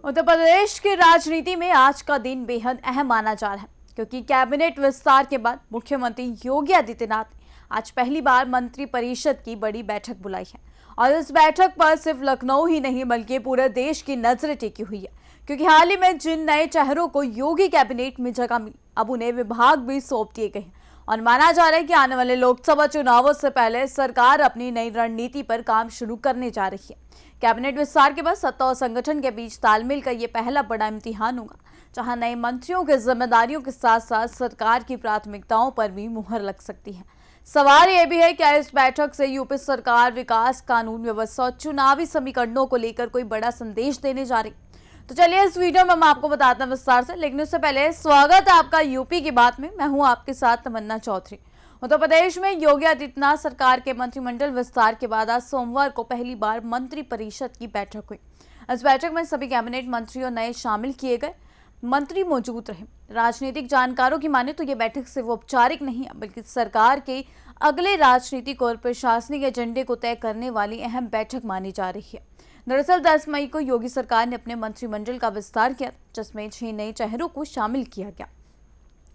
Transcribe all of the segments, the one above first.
उत्तर प्रदेश की राजनीति में आज का दिन बेहद अहम माना जा रहा है, क्योंकि कैबिनेट विस्तार के बाद मुख्यमंत्री योगी आदित्यनाथ ने आज पहली बार मंत्रिपरिषद की बड़ी बैठक बुलाई है। और इस बैठक पर सिर्फ लखनऊ ही नहीं बल्कि पूरे देश की नजरें टिकी हुई है, क्योंकि हाल ही में जिन नए चेहरों को योगी कैबिनेट में जगह मिली, अब उन्हें विभाग भी सौंप दिए गए हैं। और माना जा रहा है कि आने वाले लोकसभा चुनावों से पहले सरकार अपनी नई रणनीति पर काम शुरू करने जा रही है। कैबिनेट विस्तार के बाद सत्ता और संगठन के बीच तालमेल का ये पहला बड़ा इम्तिहान होगा, जहां नए मंत्रियों की जिम्मेदारियों के साथ साथ सरकार की प्राथमिकताओं पर भी मुहर लग सकती है। सवाल यह भी है, क्या इस बैठक से यूपी सरकार विकास, कानून व्यवस्था और चुनावी समीकरणों को लेकर कोई बड़ा संदेश देने जा रही? तो चलिए इस वीडियो में हम आपको बताते हैं विस्तार से, लेकिन उससे पहले स्वागत है आपका यूपी की बात में। मैं हूं आपके साथ तमन्ना चौधरी। उत्तर प्रदेश में योगी आदित्यनाथ सरकार के मंत्रिमंडल विस्तार के बाद आज सोमवार को पहली बार मंत्रिपरिषद की बैठक हुई। इस बैठक में सभी कैबिनेट मंत्री और नए शामिल किए गए मंत्री मौजूद रहे। राजनीतिक जानकारों की माने तो ये बैठक सिर्फ औपचारिक नहीं है, बल्कि सरकार के अगले राजनीतिक और प्रशासनिक एजेंडे को तय करने वाली अहम बैठक मानी जा रही है। दरअसल 10 मई को योगी सरकार ने अपने मंत्रिमंडल का विस्तार किया, जिसमें 6 नए चेहरों को शामिल किया गया।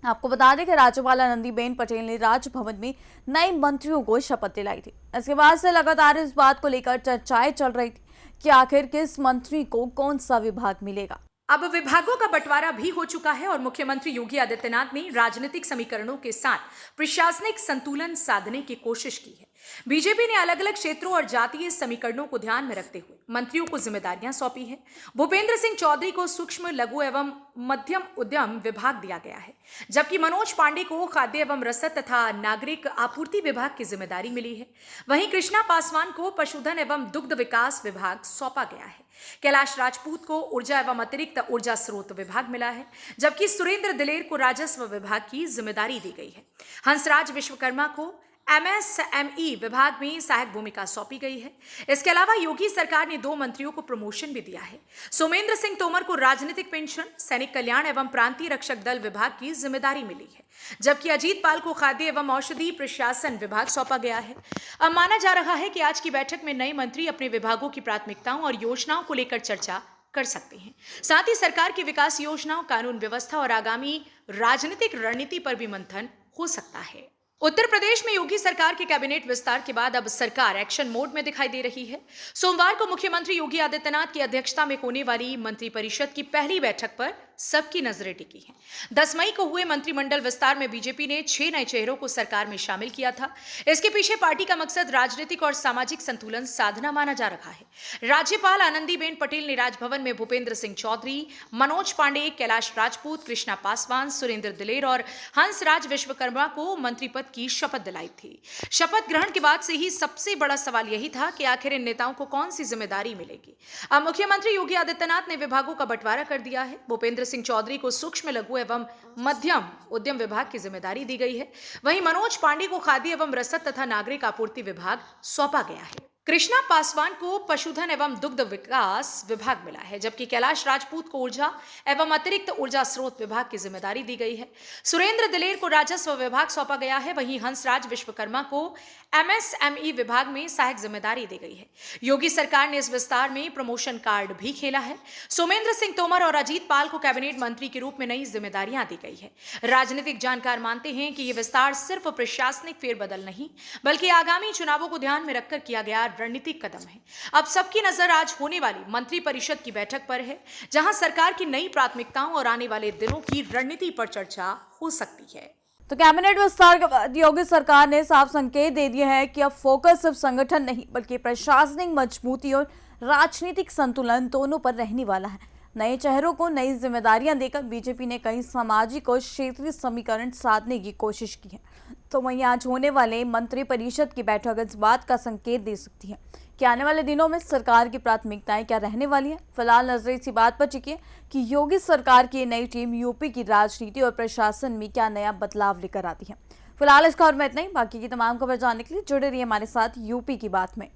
आपको बता दें कि राज्यपाल आनंदीबेन पटेल ने राजभवन में नए मंत्रियों को शपथ दिलाई थी। इसके बाद से लगातार इस बात को लेकर चर्चाएं चल रही थी कि आखिर किस मंत्री को कौन सा विभाग मिलेगा। अब विभागों का बंटवारा भी हो चुका है और मुख्यमंत्री योगी आदित्यनाथ ने राजनीतिक समीकरणों के साथ प्रशासनिक संतुलन साधने की कोशिश की है। बीजेपी ने अलग अलग क्षेत्रों और जातीय समीकरणों को ध्यान में रखते हुए मंत्रियों को जिम्मेदारियां सौंपी है। भूपेंद्र सिंह चौधरी को सूक्ष्म, लघु एवं मध्यम उद्यम विभाग दिया गया है, जबकि मनोज पांडे को खाद्य एवं रसद तथा नागरिक आपूर्ति विभाग की जिम्मेदारी मिली है। वहीं कृष्णा पासवान को पशुधन एवं दुग्ध विकास विभाग सौंपा गया है। कैलाश राजपूत को ऊर्जा एवं अतिरिक्त ऊर्जा स्रोत विभाग मिला है, जबकि सुरेंद्र दिलेर को राजस्व विभाग की जिम्मेदारी दी गई है। हंसराज विश्वकर्मा को एमएसएमई विभाग में सहायक भूमिका सौंपी गई है। इसके अलावा योगी सरकार ने 2 मंत्रियों को प्रमोशन भी दिया है। सोमेंद्र सिंह तोमर को राजनीतिक पेंशन, सैनिक कल्याण एवं प्रांतीय रक्षक दल विभाग की जिम्मेदारी मिली है, जबकि अजीत पाल को खाद्य एवं औषधि प्रशासन विभाग सौंपा गया है। अब माना जा रहा है कि आज की बैठक में नए मंत्री अपने विभागों की प्राथमिकताओं और योजनाओं को लेकर चर्चा कर सकते हैं। साथ ही सरकार की विकास योजनाओं, कानून व्यवस्था और आगामी राजनीतिक रणनीति पर भी मंथन हो सकता है। उत्तर प्रदेश में योगी सरकार के कैबिनेट विस्तार के बाद अब सरकार एक्शन मोड में दिखाई दे रही है। सोमवार को मुख्यमंत्री योगी आदित्यनाथ की अध्यक्षता में होने वाली मंत्रिपरिषद की पहली बैठक पर सबकी नजरें टिकी हैं। 10 मई को हुए मंत्रिमंडल विस्तार में बीजेपी ने 6 नए चेहरों को सरकार में शामिल किया था। इसके पीछे पार्टी का मकसद राजनीतिक और सामाजिक संतुलन साधना माना जा रहा है। राज्यपाल आनंदीबेन पटेल ने राजभवन में भूपेंद्र सिंह चौधरी, मनोज पांडे, कैलाश राजपूत, कृष्णा पासवान, सुरेंद्र दिलेर और हंसराज विश्वकर्मा को मंत्री पद की शपथ दिलाई थी। शपथ ग्रहण के बाद से ही सबसे बड़ा सवाल यही था कि आखिर इन नेताओं को कौन सी जिम्मेदारी मिलेगी। अब मुख्यमंत्री योगी आदित्यनाथ ने विभागों का बंटवारा कर दिया है। भूपेंद्र सिंह चौधरी को सूक्ष्म, लघु एवं मध्यम उद्यम विभाग की जिम्मेदारी दी गई है। वहीं मनोज पांडे को खाद्य एवं रसद तथा नागरिक आपूर्ति विभाग सौंपा गया है। कृष्णा पासवान को पशुधन एवं दुग्ध विकास विभाग मिला है, जबकि कैलाश राजपूत को ऊर्जा एवं अतिरिक्त ऊर्जा स्रोत विभाग की जिम्मेदारी दी गई है। सुरेंद्र दिलेर को राजस्व विभाग सौंपा गया है। वहीं हंसराज विश्वकर्मा को एमएसएमई विभाग में सहायक जिम्मेदारी दी गई है। योगी सरकार ने इस विस्तार में प्रमोशन कार्ड भी खेला है। सोमेंद्र सिंह तोमर और अजीत पाल को कैबिनेट मंत्री के रूप में नई जिम्मेदारियां दी गई है। राजनीतिक जानकार मानते हैं कि यह विस्तार सिर्फ प्रशासनिक फेरबदल नहीं, बल्कि आगामी चुनावों को ध्यान में रखकर किया गया रणनीतिक कदम है। अब सबकी नजर आज होने वाली मंत्रिपरिषद की बैठक पर है, जहां सरकार की नई प्राथमिकताओं और आने वाले दिनों की रणनीति पर चर्चा हो सकती है। तो कैबिनेट विस्तार के बाद योगी सरकार ने साफ संकेत दे दिए हैं कि अब फोकस सिर्फ संगठन नहीं बल्कि प्रशासनिक मजबूती और राजनीतिक संतुलन दोनों पर रहने वाला है। नए चेहरों को नई जिम्मेदारियां देकर बीजेपी ने कई सामाजिक और क्षेत्रीय समीकरण साधने की कोशिश की है। तो वहीं आज होने वाले मंत्रिपरिषद की बैठक इस बात का संकेत दे सकती है कि आने वाले दिनों में सरकार की प्राथमिकताएं क्या रहने वाली है। फिलहाल नजर इसी बात पर टिकी है कि योगी सरकार की नई टीम यूपी की राजनीति और प्रशासन में क्या नया बदलाव लेकर आती है। फिलहाल इस खबर में इतना ही। बाकी की तमाम खबर जानने के लिए जुड़े रहिए हमारे साथ यूपी की बात में।